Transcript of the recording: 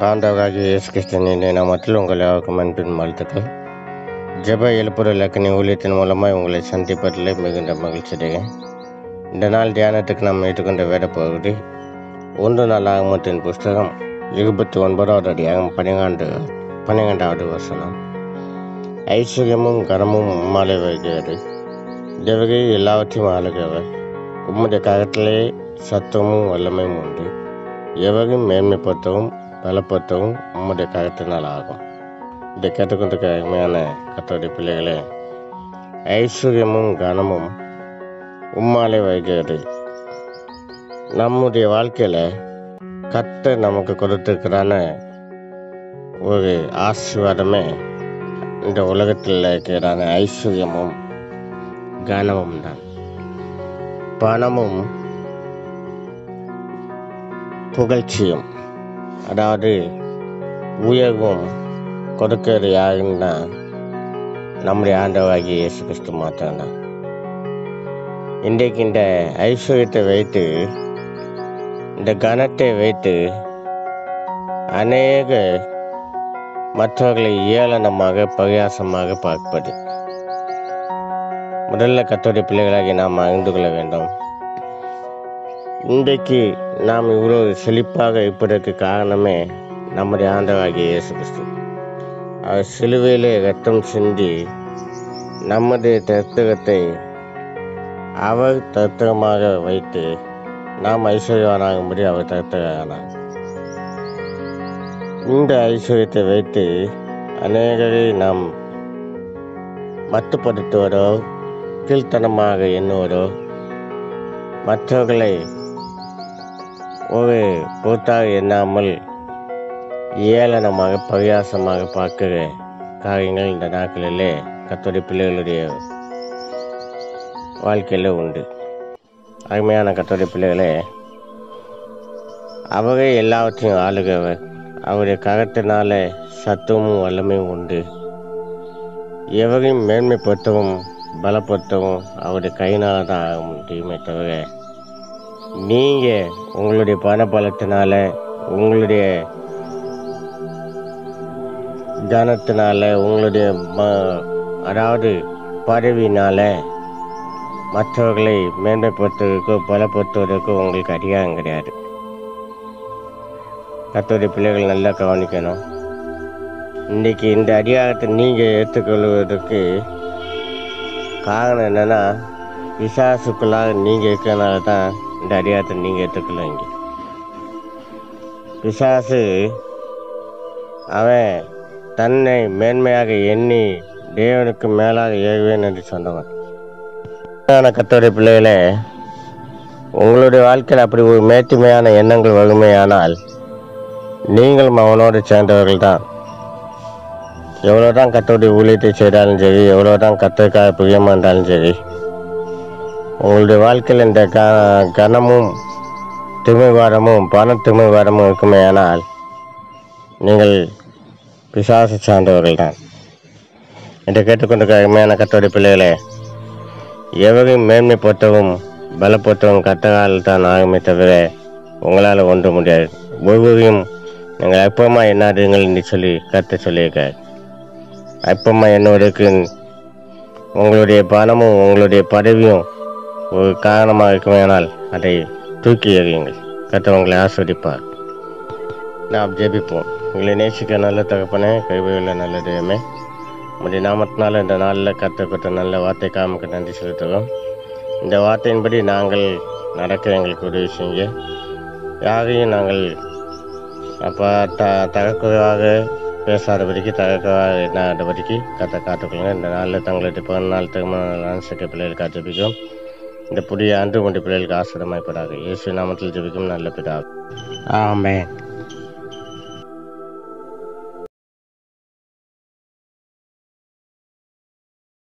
ஆண்டவராகிய இயேசு கிறிஸ்துவின் நாமத்தில் உங்கள் யாருக்கும் அன்பின் வாழ்த்துக்கள். ஜெப எழுப்புதல் லக்கினி ஊழியத்தின் மூலமாக உங்களை சந்திப்பதில் மிகுந்த மகிழ்ச்சி அடைகிறேன். இந்த நாள் தியானத்துக்கு நாம் ஏற்றுக்கொண்ட வேத பகுதி 1 நாளாகமத்தின் புஸ்தகம் 29வது அதிகாரம் 12வது வசனம். ஐஸ்வர்யமும் கனமும் உம்மாலே வருகிறது, தேவரே எல்லாவற்றையும் ஆளுகிறவர், உம்முடைய கரத்திலே சத்துவமும் வல்லமையும் உண்டு, எவரையும் மேன்மைப்படுத்தவும் பலப்படுத்தவும் உம்முடைய கருத்தினால் ஆகும். இதை கேட்டுக்கொண்டிருக்க அருமையான கர்த்தருடைய பிள்ளைகளே, ஐஸ்வர்யமும் கனமும் உம்மாலே வருகிறது. நம்முடைய வாழ்க்கையில் கர்த்தர் நமக்கு கொடுத்திருக்கிறான ஒரு ஆசீர்வாதமே இந்த உலகத்தில் இருக்கிறதான ஐஸ்வர்யமும் கனமும் தான். பணமும் புகழ்ச்சியும், அதாவது உயர்வும் கொடுக்கிறது யாருன்னா நம்முடைய ஆண்டவராகிய இயேசு கிறிஸ்து மாத்திரம்தான். இன்றைக்கு இந்த ஐஸ்வர்யத்தை வைத்து, இந்த கனத்தை வைத்து அநேக மற்றவர்களை ஏளனமாக பரியாசமாக பார்ப்பது. முதல்ல கர்த்தருடைய பிள்ளைகளாகி நாம் அறிந்து கொள்ள வேண்டும். இன்றைக்கு நாம் இவ்வளவு செழிப்பாக இருப்பதற்கு காரணமே நம்முடைய ஆண்டவராகிய இயேசு கிறிஸ்து. அவர் சிலுவையிலே இரத்தம் சிந்தி நம்முடைய தத்துவத்தை அவர் தத்துவமாக வைத்து நாம் ஐஸ்வர்யவானாகும்படி அவர் தத்துவானார். இந்த ஐஸ்வர்யத்தை வைத்து அநேகரை நாம் மட்டுப்படுத்துவதோ கீழ்த்தனமாக எண்ணுவதோ, மற்றவர்களை ஒரு பொருட்டாக எண்ணாமல் ஏளனமாக பரியாசமாக பார்க்கிற காரியங்கள் இந்த நாட்களிலே கர்த்தருடைய பிள்ளைகளுடைய வாழ்க்கையில் உண்டு. அருமையான கர்த்தருடைய பிள்ளைகளே, அவரே எல்லாவற்றையும் ஆளுகிறவர், அவருடைய கரத்தினால சத்துவமும் வல்லமையும் உண்டு, எவரையும் மேன்மைப்படுத்தவும் பலப்படுத்தவும் அவருடைய கையினால் தான் ஆக முடியுமே தவிர நீங்கள் உங்களுடைய பணபலத்தினால, உங்களுடைய கனத்தினால, உங்களுடைய அதாவது பதவியினால மற்றவர்களை மேன்மைப்படுத்துவதற்கோ பலப்படுத்துவதற்கோ உங்களுக்கு அதிகாரம் கிடையாது. கர்த்தருடைய பிள்ளைகள் நல்லா கவனிக்கணும். இன்றைக்கி இந்த அதிகாரத்தை நீங்கள் ஏற்றுக்கொள்வதற்கு காரணம் என்னென்னா, பிசாசுக்குள்ளாக நீங்கள் இருக்கிறனால தான் இந்த அதிகாரத்தை நீங்கள் ஏற்றுக்கொள்ளுங்க. பிசாசு அவன் தன்னை மேன்மையாக எண்ணி தேவனுக்கு மேலாக ஏறுவேன் என்று சொன்னவன். கர்த்தருடைய பிள்ளைகளே, உங்களுடைய வாழ்க்கையில் அப்படி ஒரு மேட்டுமையான எண்ணங்கள் வறுமையானால் நீங்களும் அவனோடு சேர்ந்தவர்கள் தான். எவ்வளோதான் கர்த்தருடைய ஊழியத்தை செய்தாலும் சரி, எவ்வளோதான் கர்த்தருக்காக பிரியமாக இருந்தாலும் சரி, உங்களுடைய வாழ்க்கையில் இந்த கனமும் திமிர்வாதமும் திமிர்வாதமும் இருக்குமே ஆனால் நீங்கள் பிசாசு சார்ந்தவர்கள் தான். என்று கேட்டுக்கொண்டிருக்க அருமையான கர்த்தருடைய பிள்ளைகளே, எவரையும் மேன்மைப்படுத்தவும் பலப்படுத்தவும் கர்த்தரால் தான் ஆகுமே தவிர உங்களால் ஒன்று முடியாது. ஒவ்வொருவரையும் நீங்கள் அற்பமாக எண்ணாதீர்கள் என்று சொல்லி கர்த்தர் சொல்லியிருக்கார். அற்பமாக எண்ணுவதற்கு உங்களுடைய பணமும் உங்களுடைய பதவியும் ஒரு காரணமாக இருக்குமானால் அதை தூக்கி எறியுங்கள். கர்த்தர் உங்களை ஆஸ்வதிப்பார். நாம் ஜெபிப்போம். உங்களை நேசிக்க நல்ல தகப்பனே, கைவியுள்ள நல்ல தெய்வமே, உங்களுடைய நாமத்தினால இந்த நாளில் கற்றுக்கிட்ட நல்ல வார்த்தை காமிக்க நன்றி செலுத்துகிறோம். இந்த வார்த்தையின்படி நாங்கள் நடக்க எங்களுக்கு உதவி செய்யுங்க. யாரையும் நாங்கள் அப்போ தகக்குறைவாக பேசாதபடிக்கு, தகக்குறைவாக எண்ணாதபடிக்கு காத்துக்கொள்ளுங்க. இந்த நாளில் தங்களுடைய பிறந்தநாள் திருமண அனுசரிக்க பிள்ளைகளுக்கு ஜெபிக்கும். இந்த புதிய ஆண்டு உங்களுடைய பிள்ளைகளுக்கு ஆசிரியமாய்ப்பதாக இயேசு நாமத்தில் ஜெபிக்கும் நல்ல பிதாவே. ஆமென்.